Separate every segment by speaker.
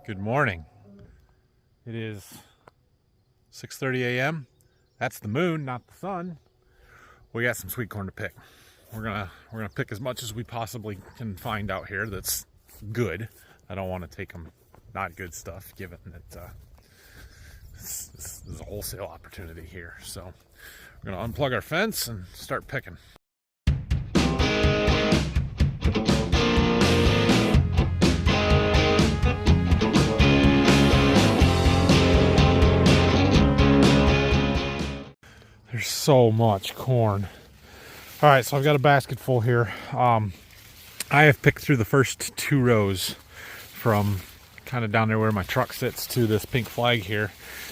Speaker 1: Good morning. It is 6:30 a.m. That's the moon, not the sun. We got some sweet corn to pick. We're gonna pick as much as we possibly can find out here that's good. I don't want to take them not good stuff, given that this is a wholesale opportunity here. So we're gonna unplug our fence and start picking. There's so much corn. All right, so I've got a basket full here. I have picked through the first two rows from kind of down there where my truck sits to this pink flag here.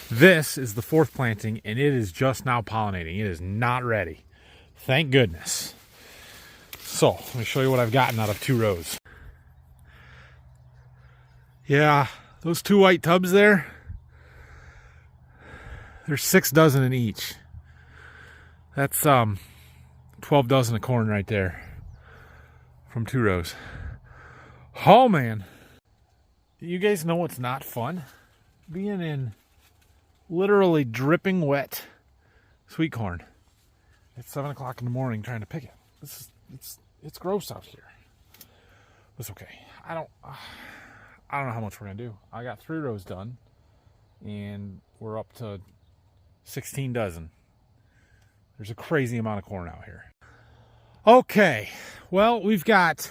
Speaker 1: This is the fourth planting, and it is just now pollinating. It is not ready. Thank goodness. So let me show you what I've gotten out of two rows. Yeah, those two white tubs there, there's 6 dozen in each. That's 12 dozen of corn right there from two rows. Oh man, you guys know what's not fun? Being in literally dripping wet sweet corn at 7 o'clock in the morning trying to pick it. It's gross out here. It's okay. I don't know how much we're gonna do. I got 3 rows done and we're up to 16 dozen. There's a crazy amount of corn out here. Okay, well, we've got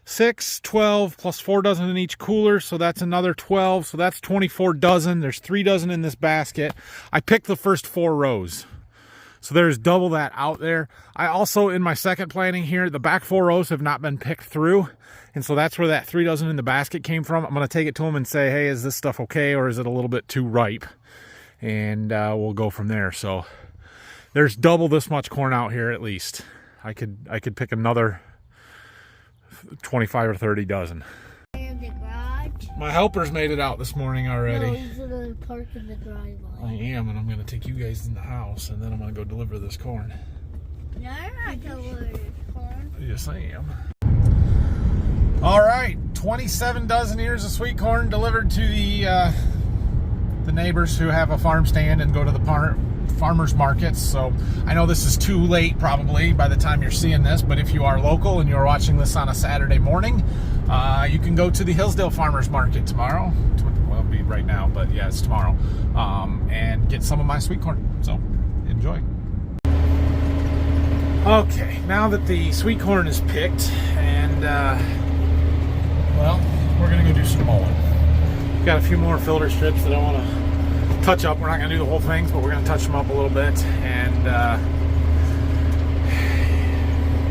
Speaker 1: 6, 12, plus 4 dozen in each cooler, so that's another 12, so that's 24 dozen. There's 3 dozen in this basket. I picked the first 4 rows, so there's double that out there. I also, in my second planting here, the back 4 rows have not been picked through, and so that's where that 3 dozen in the basket came from. I'm gonna take it to them and say, hey, is this stuff okay, or is it a little bit too ripe? And we'll go from there. So there's double this much corn out here at least. I could pick another 25 or 30 dozen.
Speaker 2: In the garage?
Speaker 1: My helpers made it out this morning already.
Speaker 2: No, he's gonna park in the driveway.
Speaker 1: I am, and I'm gonna take you guys in the house, and then I'm gonna go deliver this corn.
Speaker 2: No, you're not delivering corn.
Speaker 1: Yes, I am. All right, 27 dozen ears of sweet corn delivered to the neighbors who have a farm stand and go to the farmers markets. So I know this is too late probably by the time you're seeing this, but if you are local and you're watching this on a Saturday morning, you can go to the Hillsdale Farmers Market tomorrow. Well, it'll be right now, but yeah, it's tomorrow, and get some of my sweet corn. So enjoy. Okay, now that the sweet corn is picked, and well, we're gonna go do some mowing. Got a few more filter strips that I want to touch up. We're not going to do the whole things, but we're going to touch them up a little bit. And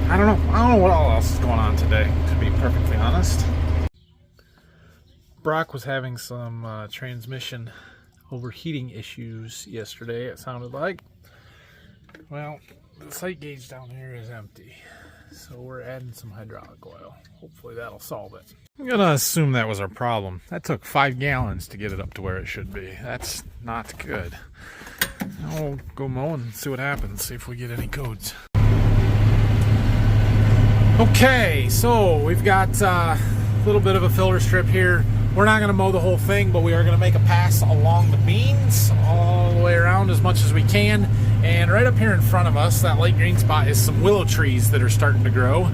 Speaker 1: I don't know what all else is going on today, to be perfectly honest. Brock was having some transmission overheating issues yesterday, it sounded like. Well, the sight gauge down here is empty, so we're adding some hydraulic oil. Hopefully that'll solve it. I'm gonna assume that was our problem. That took 5 gallons to get it up to where it should be. That's not good. Now we'll go mow and see what happens, see if we get any codes. Okay, so we've got a little bit of a filter strip here. We're not gonna mow the whole thing, but we are gonna make a pass along the beans all the way around as much as we can. And right up here in front of us, that light green spot, is some willow trees that are starting to grow.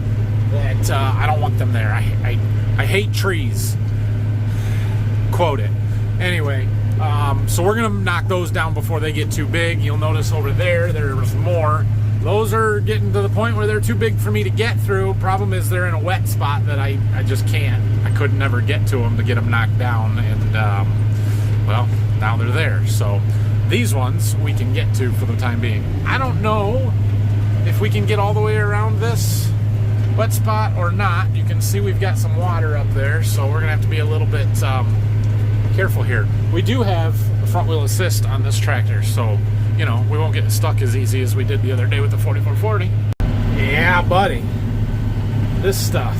Speaker 1: That I don't want them there. I hate trees. Quote it. Anyway, so we're gonna knock those down before they get too big. You'll notice over there's more. Those are getting to the point where they're too big for me to get through. Problem is they're in a wet spot that I just can't. I could never get to them to get them knocked down, and well, now they're there. So these ones we can get to for the time being. I don't know if we can get all the way around this wet spot or not. You can see we've got some water up there, so we're gonna have to be a little bit careful here. We do have a front wheel assist on this tractor, so you know we won't get stuck as easy as we did the other day with the 4440. Yeah, buddy, this stuff.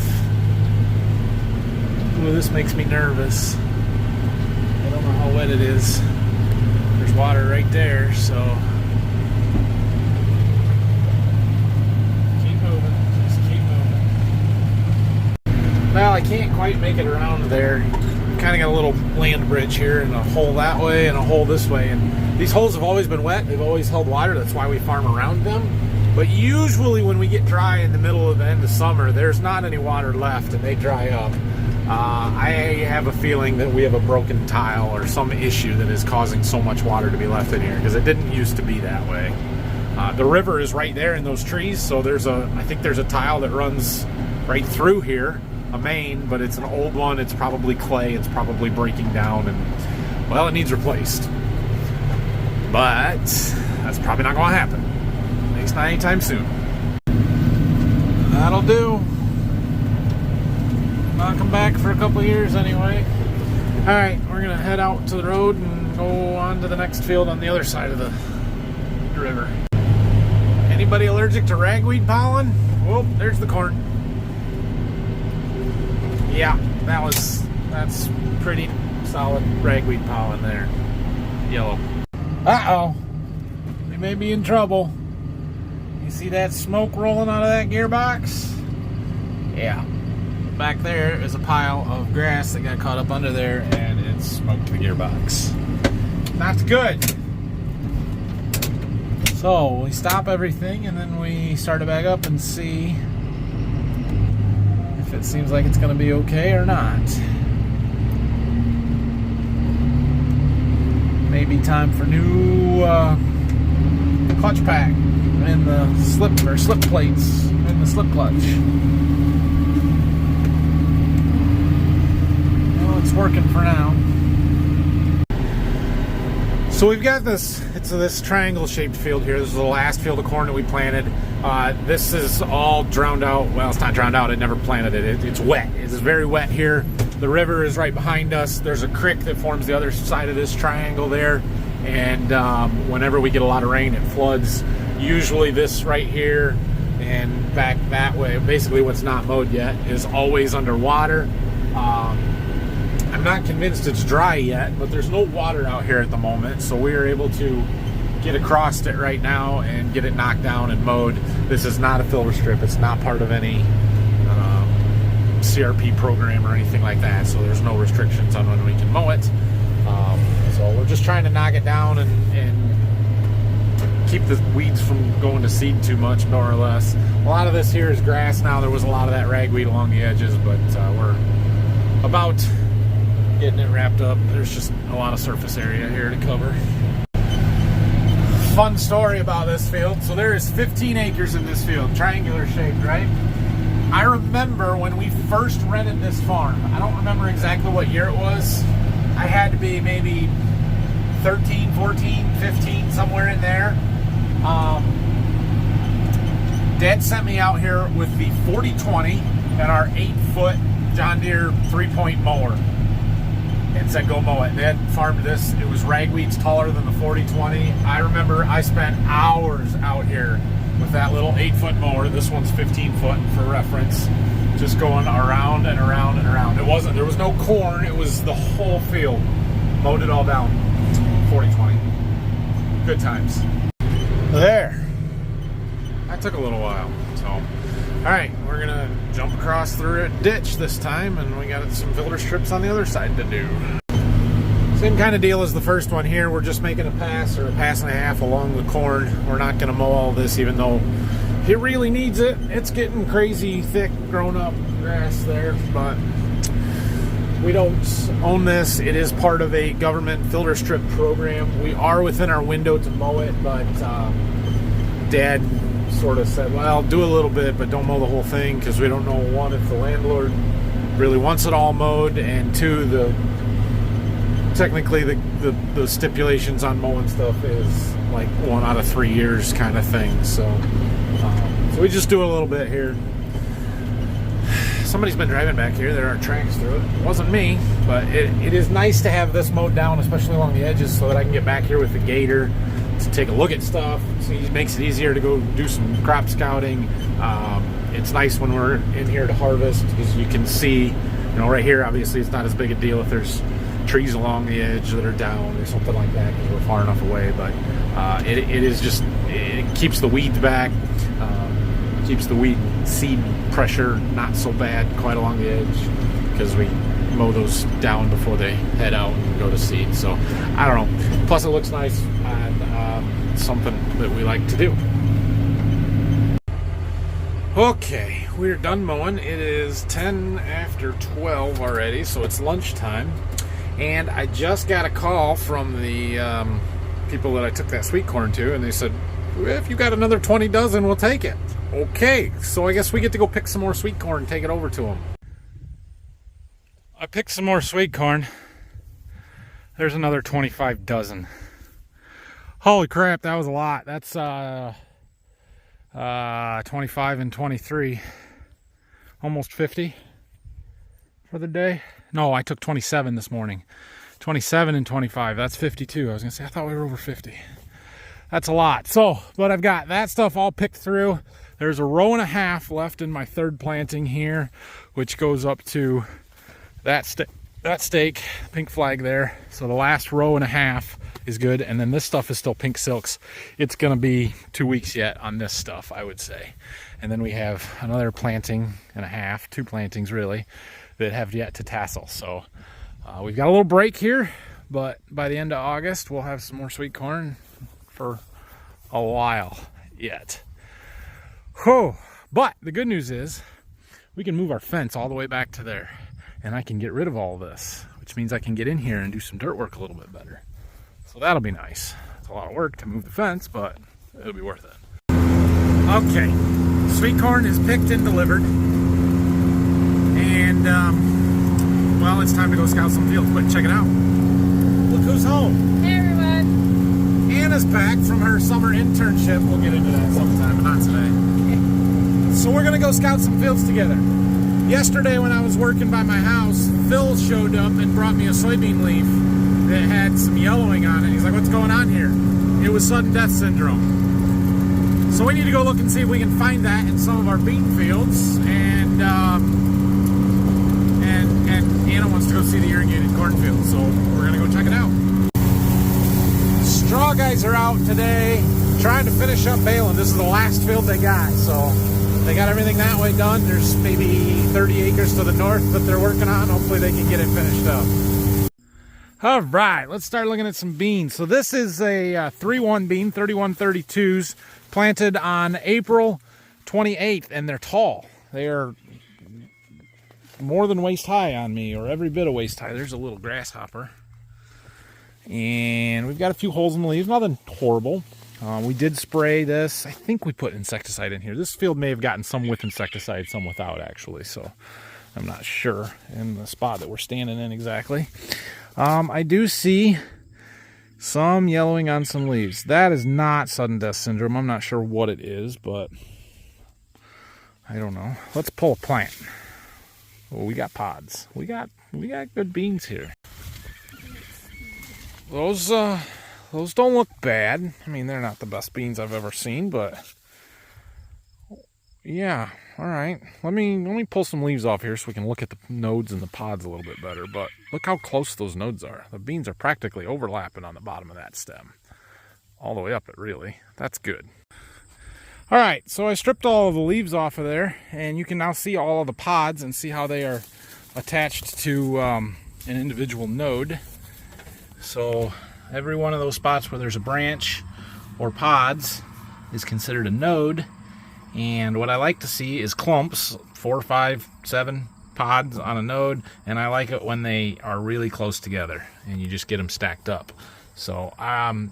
Speaker 1: Ooh, this makes me nervous. I don't know how wet it is. There's water right there, so well, I can't quite make it around there kind of got a little land bridge here and a hole that way and a hole this way. And these holes have always been wet. They've always held water. That's why we farm around them. But usually when we get dry in the middle of the end of summer, there's not any water left and they dry up. I have a feeling that we have a broken tile or some issue that is causing so much water to be left in here, because it didn't used to be that way. The river is right there in those trees, so I think there's a tile that runs right through here, a main, but it's an old one. It's probably clay. It's probably breaking down, and well, it needs replaced. But that's probably not going to happen. At least not anytime soon. That'll do. Not come back for a couple of years anyway. Alright, we're going to head out to the road and go on to the next field on the other side of the river. Anybody allergic to ragweed pollen? Whoop, there's the corn. Yeah, that's pretty solid ragweed pollen there. Yellow. Uh-oh. We may be in trouble. You see that smoke rolling out of that gearbox? Yeah. Back there is a pile of grass that got caught up under there, and it smoked the gearbox. Not good. So we stop everything and then we start it back up and see if it seems like it's going to be okay or not. Maybe time for new clutch pack and the slip plates and the slip clutch. Well, it's working for now. So we've got this triangle shaped field here. This is the last field of corn that we planted. This is all drowned out. Well, it's not drowned out. It never planted it. It's wet. It's very wet here. The river is right behind us. There's a creek that forms the other side of this triangle there. And whenever we get a lot of rain, it floods. Usually this right here and back that way, basically what's not mowed yet, is always underwater. I'm not convinced it's dry yet, but there's no water out here at the moment, so we are able to get across it right now and get it knocked down and mowed. This is not a filter strip. It's not part of any CRP program or anything like that, so there's no restrictions on when we can mow it. So we're just trying to knock it down and keep the weeds from going to seed too much, more or less. A lot of this here is grass now. There was a lot of that ragweed along the edges, but we're about getting it wrapped up. There's just a lot of surface area here to cover. Fun story about this field. So there is 15 acres in this field, triangular shaped, right? I remember when we first rented this farm, I don't remember exactly what year it was. I had to be maybe 13, 14, 15, somewhere in there. Dad sent me out here with the 4020 and our 8-foot John Deere 3-point mower and said go mow it. Dad farmed this. It was ragweeds taller than the 4020. I remember I spent hours out here with that little 8-foot mower. This one's 15 foot for reference, just going around and around and around. There was no corn. It was the whole field. Mowed it all down. 4020. Good times. There. That took a little while. So, all right, we're gonna jump across through a ditch this time, and we got some filter strips on the other side to do. Same kind of deal as the first one here. We're just making a pass or a pass and a half along the corn. We're not gonna mow all this, even though it really needs it. It's getting crazy thick, grown up grass there, but we don't own this. It is part of a government filter strip program. We are within our window to mow it, but Dad sort of said, well, do a little bit, but don't mow the whole thing, because we don't know, one, if the landlord really wants it all mowed, and two, technically the stipulations on mowing stuff is like 1 out of 3 years kind of thing. So we just do a little bit here. Somebody's been driving back here. There are tracks through it. It wasn't me, but it is nice to have this mowed down, especially along the edges, so that I can get back here with the gator to take a look at stuff. So it makes it easier to go do some crop scouting. It's nice when we're in here to harvest, because you can see, right here, obviously it's not as big a deal if there's trees along the edge that are down or something like that, because we're far enough away. But it keeps the weeds back, keeps the weed seed pressure not so bad quite along the edge, because we mow those down before they head out and go to seed. So I don't know. Plus it looks nice, and something that we like to do. Okay, we're done mowing. It is 10 after 12 already, so it's lunchtime. And I just got a call from the people that I took that sweet corn to, and they said, if you got another 20 dozen, we'll take it. Okay, so I guess we get to go pick some more sweet corn and take it over to them. I picked some more sweet corn. There's another 25 dozen. Holy crap, that was a lot. That's 25 and 23, almost 50 for the day. No, I took 27 this morning. 27 and 25, that's 52. I was gonna say, I thought we were over 50. That's a lot. So, but I've got that stuff all picked through. There's a row and a half left in my third planting here, which goes up to that stake, pink flag there. So the last row and a half is good, and then this stuff is still pink silks. It's gonna be 2 weeks yet on this stuff, I would say. And then we have another planting and a half, 2 plantings really, that have yet to tassel. So we've got a little break here, but by the end of August we'll have some more sweet corn for a while yet. Whew. But the good news is we can move our fence all the way back to there, and I can get rid of all this, which means I can get in here and do some dirt work a little bit better. So that'll be nice. It's a lot of work to move the fence, but it'll be worth it. Okay, sweet corn is picked and delivered. And, well, it's time to go scout some fields. Quick, check it out. Look who's home.
Speaker 2: Hey, everyone.
Speaker 1: Anna's back from her summer internship. We'll get into that sometime, but not today. So we're gonna go scout some fields together. Yesterday when I was working by my house, Phil showed up and brought me a soybean leaf that had some yellowing on it. He's like, what's going on here? It was sudden death syndrome. So we need to go look and see if we can find that in some of our bean fields. And Anna wants to go see the irrigated cornfield, so we're gonna go check it out. Straw guys are out today trying to finish up baling. This is the last field they got, so they got everything that way done. There's maybe 30 acres to the north that they're working on. Hopefully they can get it finished up. All right, let's start looking at some beans. So this is a 3-1 bean, 3132s, planted on April 28th, and they're tall. They are more than waist high on me, or every bit of waist high. There's a little grasshopper. And we've got a few holes in the leaves, nothing horrible. We did spray this. I think we put insecticide in here. This field may have gotten some with insecticide, some without actually, so I'm not sure in the spot that we're standing in exactly. I do see some yellowing on some leaves. That is not sudden death syndrome. I'm not sure what it is, but I don't know. Let's pull a plant. Oh, we got pods. We got good beans here. Those don't look bad. I mean, they're not the best beans I've ever seen, but yeah, all right. Let me pull some leaves off here so we can look at the nodes and the pods a little bit better. But look how close those nodes are. The beans are practically overlapping on the bottom of that stem. All the way up it, really. That's good. All right, so I stripped all of the leaves off of there, and you can now see all of the pods and see how they are attached to an individual node. So every one of those spots where there's a branch or pods is considered a node. And what I like to see is clumps, 4, 5, 7 pods on a node. And I like it when they are really close together and you just get them stacked up. So I've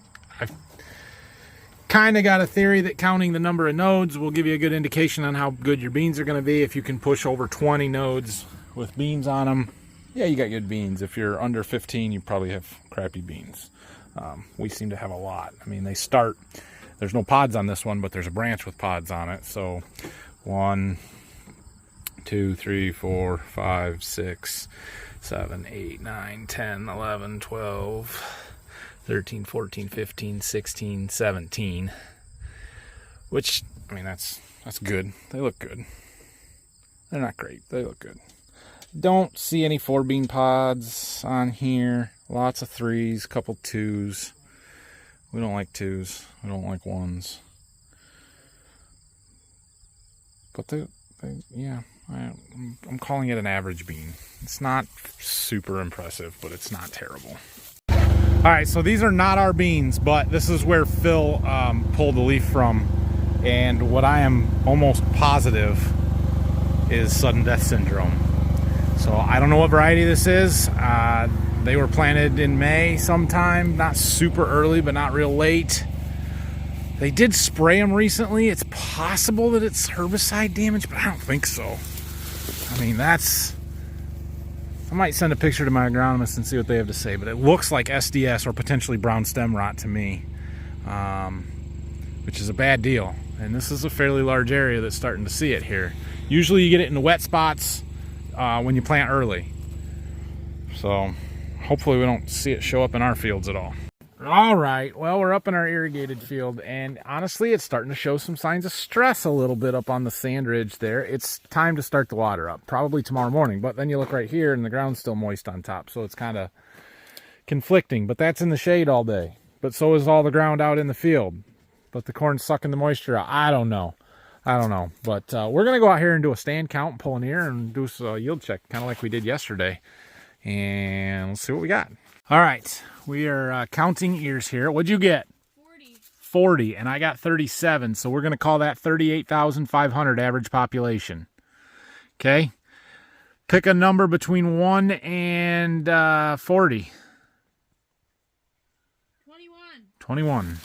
Speaker 1: kind of got a theory that counting the number of nodes will give you a good indication on how good your beans are going to be. If you can push over 20 nodes with beans on them, yeah, you got good beans. If you're under 15, you probably have crappy beans. We seem to have a lot. I mean, they start, there's no pods on this one, but there's a branch with pods on it. So 1, 2, 3, 4, 5, 6, 7, 8, 9, 10, 11, 12, 13, 14, 15, 16, 17. Which, I mean, that's good. They look good. They're not great. They look good. Don't see any 4 bean pods on here. Lots of 3s, couple 2s. We don't like 2s. We don't like 1s. But they yeah, I'm calling it an average bean. It's not super impressive, but it's not terrible. All right, so these are not our beans, but this is where Phil pulled the leaf from. And what I am almost positive is sudden death syndrome. So I don't know what variety this is. They were planted in May sometime, not super early, but not real late. They did spray them recently. It's possible that it's herbicide damage, but I don't think so. I mean, I might send a picture to my agronomist and see what they have to say, but it looks like SDS or potentially brown stem rot to me, which is a bad deal. And this is a fairly large area that's starting to see it here. Usually you get it in the wet spots when you plant early. So hopefully we don't see it show up in our fields at all. All right, well, we're up in our irrigated field, and honestly, it's starting to show some signs of stress a little bit up on the sand ridge there. It's time to start the water up, probably tomorrow morning, but then you look right here and the ground's still moist on top, so it's kind of conflicting, but that's in the shade all day. But so is all the ground out in the field, but the corn's sucking the moisture out. I don't know, but we're going to go out here and do a stand count and pull an ear and do a yield check, kind of like we did yesterday, and let's see what we got. All right, we are counting ears here. What'd you get?
Speaker 2: 40.
Speaker 1: 40, and I got 37, so we're going to call that 38,500 average population. Okay? Pick a number between 1 and 40. 21.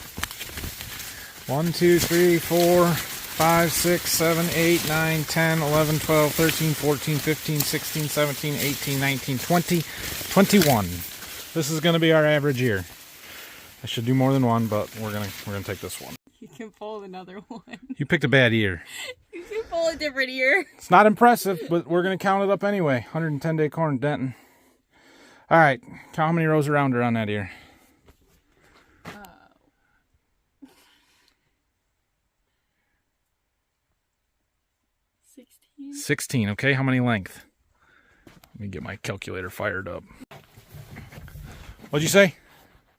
Speaker 1: 1, 2, 3, 4, 5, 6, 7, 8, 9, 10, 11, 12, 13, 14, 15, 16, 17, 18, 19, 20, 21. This is going to be our average year. I should do more than one, but we're gonna take this one.
Speaker 3: You can pull another one.
Speaker 1: You picked a bad ear.
Speaker 3: You can pull a different ear.
Speaker 1: It's not impressive, but we're gonna count it up anyway. 110-day corn, Denton. All right, count how many rows around are on that ear.
Speaker 3: 16.
Speaker 1: 16. Okay, how many length? Let me get my calculator fired up. What'd you say?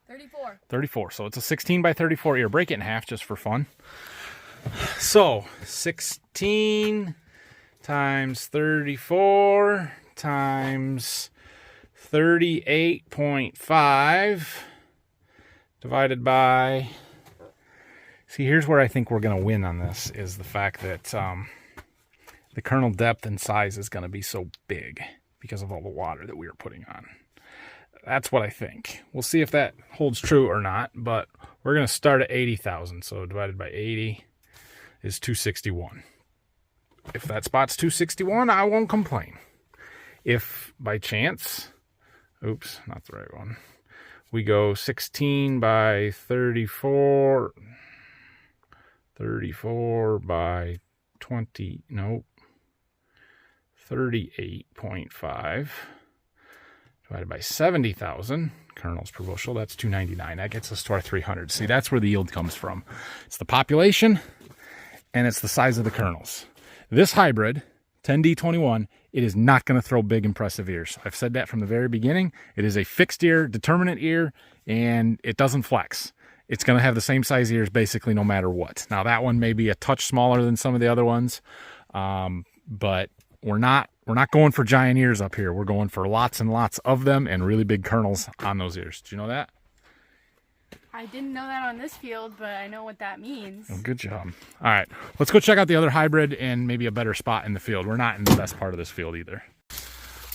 Speaker 3: 34.
Speaker 1: 34. So it's a 16 by 34 ear. Break it in half just for fun. So 16 times 34 times 38.5 divided by... See, here's where I think we're going to win on this, is the fact that the kernel depth and size is going to be so big because of all the water that we are putting on. That's what I think. We'll see if that holds true or not, but we're going to start at 80,000. So divided by 80 is 261. If that spot's 261, I won't complain. If by chance, oops, not the right one, we go 16 by 34, 34 by 20, nope, 38.5. divided by 70,000 kernels per bushel, that's 299. That gets us to our 300. See, that's where the yield comes from. It's the population, and it's the size of the kernels. This hybrid, 10D21, it is not going to throw big, impressive ears. I've said that from the very beginning. It is a fixed ear, determinate ear, and it doesn't flex. It's going to have the same size ears basically no matter what. Now, that one may be a touch smaller than some of the other ones, but we're not going for giant ears up here. We're going for lots and lots of them and really big kernels on those ears. Do you know that?
Speaker 3: I didn't know that on this field, but I know what that means.
Speaker 1: Oh, good job. All right, let's go check out the other hybrid and maybe a better spot in the field. We're not in the best part of this field either.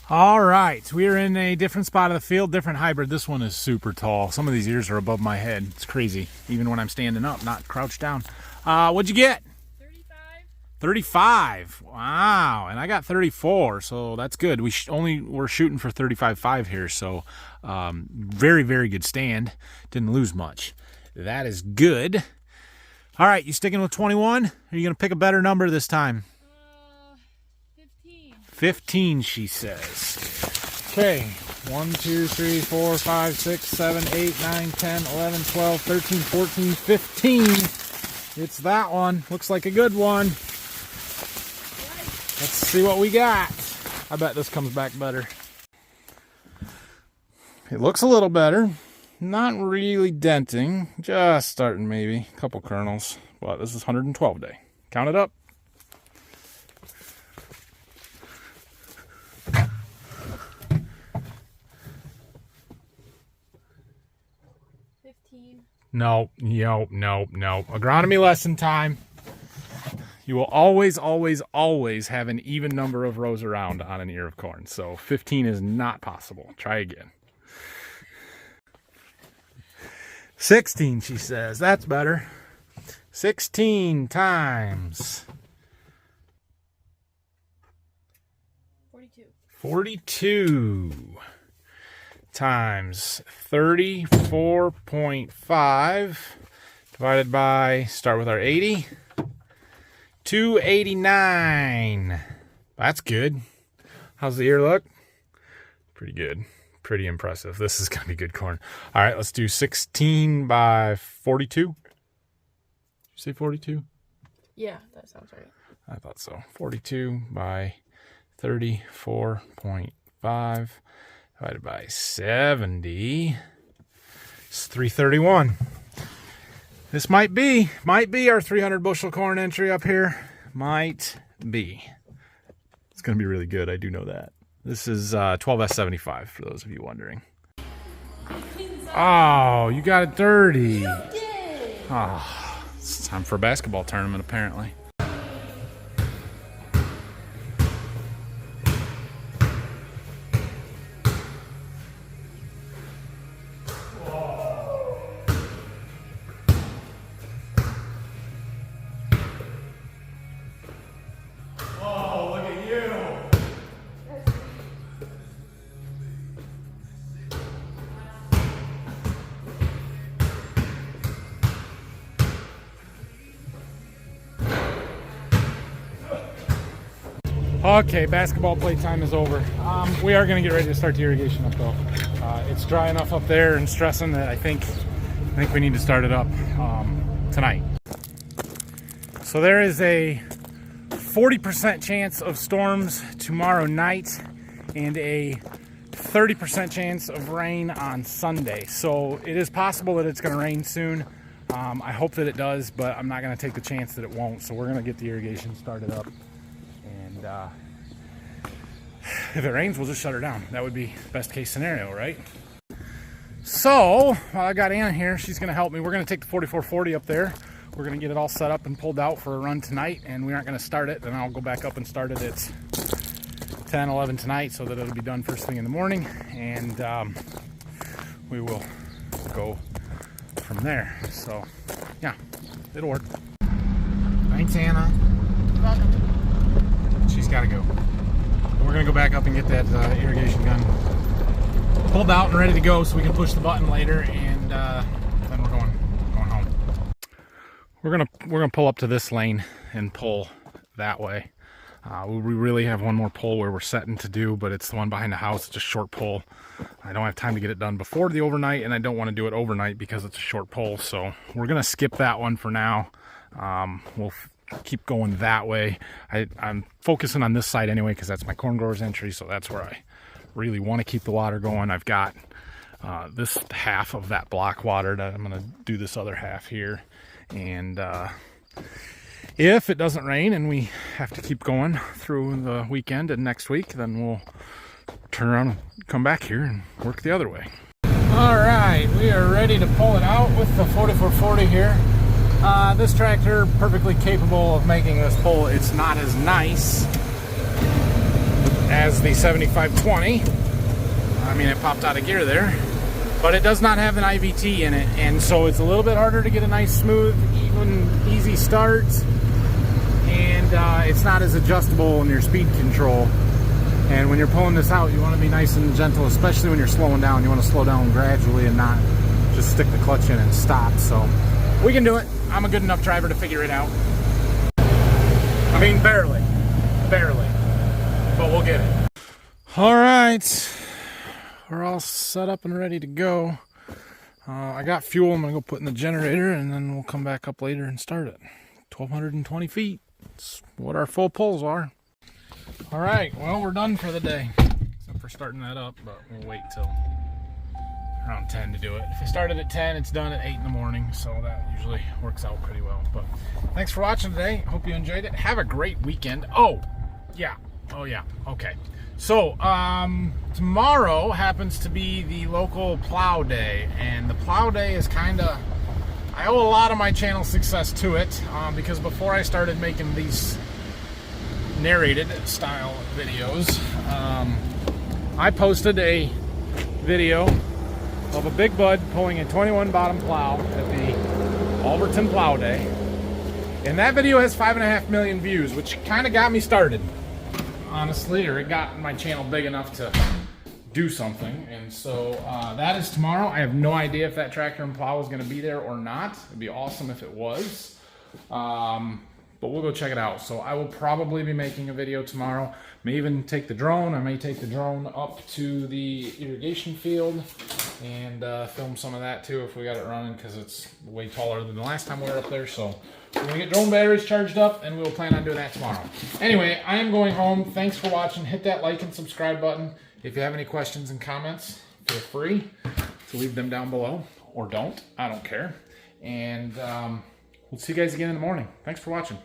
Speaker 1: All right, we are in a different spot of the field, different hybrid. This one is super tall. Some of these ears are above my head. It's crazy, even when I'm standing up, not crouched down. What'd you get? 35. Wow. And I got 34, so that's good. We're shooting for 35.5 here, so very, very good stand. Didn't lose much. That is good. All right, you sticking with 21? Or are you going to pick a better number this time?
Speaker 3: 15.
Speaker 1: 15, she says. Okay. 1, 2, 3, 4, 5, 6, 7, 8, 9, 10, 11, 12, 13, 14, 15. It's that one. Looks like a good one. Let's see what we got. I bet this comes back better. It looks a little better. Not really denting. Just starting maybe. A couple kernels. But this is 112 day. Count it up.
Speaker 3: 15.
Speaker 1: No. Agronomy lesson time. You will always, always, always have an even number of rows around on an ear of corn. So 15 is not possible. Try again. 16, she says. That's better. 16 times 42 times 34.5 divided by, start with our 80, 289. That's good. How's the ear look? Pretty good. Pretty impressive. This is going to be good corn. All right, let's do 16 by 42. Did you say 42?
Speaker 3: Yeah, that sounds right.
Speaker 1: I thought so. 42 by 34.5 divided by 70. It's 331. This might be our 300 bushel corn entry up here. Might be. It's going to be really good. I do know that. This is 12S75 for those of you wondering. Oh, you got it dirty. Oh, it's time for a basketball tournament apparently. Okay, basketball playtime is over. We are going to get ready to start the irrigation up though. It's dry enough up there and stressing that I think we need to start it up tonight. So there is a 40% chance of storms tomorrow night and a 30% chance of rain on Sunday. So it is possible that it's going to rain soon. I hope that it does, but I'm not going to take the chance that it won't. So we're going to get the irrigation started up. And if it rains, we'll just shut her down. That would be best case scenario, right? So while I got Anna here, she's going to help me. We're going to take the 4440 up there. We're going to get it all set up and pulled out for a run tonight, and we aren't going to start it. Then I'll go back up and start it at 10, 11 tonight so that it'll be done first thing in the morning, and we will go from there. So yeah, it'll work. Thanks, Anna.
Speaker 3: You're welcome.
Speaker 1: She's got to go. We're going to go back up and get that irrigation gun pulled out and ready to go so we can push the button later, and then we're going home. We're gonna pull up to this lane and pull that way. We really have one more pull where we're setting to do, but it's the one behind the house. It's a short pull. I don't have time to get it done before the overnight, and I don't want to do it overnight because it's a short pull. So we're gonna skip that one for now. We'll keep going that way. I'm focusing on this side anyway because that's my corn growers entry, so that's where I really want to keep the water going. I've got this half of that block watered. I'm going to do this other half here, and if it doesn't rain and we have to keep going through the weekend and next week, then we'll turn around and come back here and work the other way. All right, we are ready to pull it out with the 4440 here. This tractor, perfectly capable of making this pull. It's not as nice as the 7520. I mean, it popped out of gear there, but it does not have an IVT in it, and so it's a little bit harder to get a nice, smooth, even, easy start, and it's not as adjustable in your speed control. And when you're pulling this out, you want to be nice and gentle, especially when you're slowing down. You want to slow down gradually and not just stick the clutch in and stop. So we can do it. I'm a good enough driver to figure it out. I mean, barely, but we'll get it. All right, we're all set up and ready to go. I got fuel. I'm gonna go put in the generator, and then we'll come back up later and start it. 1,220 feet. That's what our full pulls are. All right, well, we're done for the day, except for starting that up, but we'll wait till around 10 to do it. If I started at 10, it's done at 8 in the morning, so that usually works out pretty well. But thanks for watching today. Hope you enjoyed it. Have a great weekend. Oh yeah, okay. So, tomorrow happens to be the local plow day, and the plow day is kind of, I owe a lot of my channel success to it, because before I started making these narrated style videos, I posted a video of a big bud pulling a 21 bottom plow at the Waldron plow day, and that video has 5.5 million views, which kind of got me started, honestly, or it got my channel big enough to do something. And so that is tomorrow. I have no idea if that tractor and plow is going to be there or not. It'd be awesome if it was, but we'll go check it out. So I will probably be making a video tomorrow. May even take the drone. I may take the drone up to the irrigation field and film some of that too if we got it running, because it's way taller than the last time we were up there. So we're gonna get drone batteries charged up, and we'll plan on doing that tomorrow. Anyway, I am going home. Thanks for watching. Hit that like and subscribe button. If you have any questions and comments, feel free to leave them down below, or don't. I don't care. And we'll see you guys again in the morning. Thanks for watching.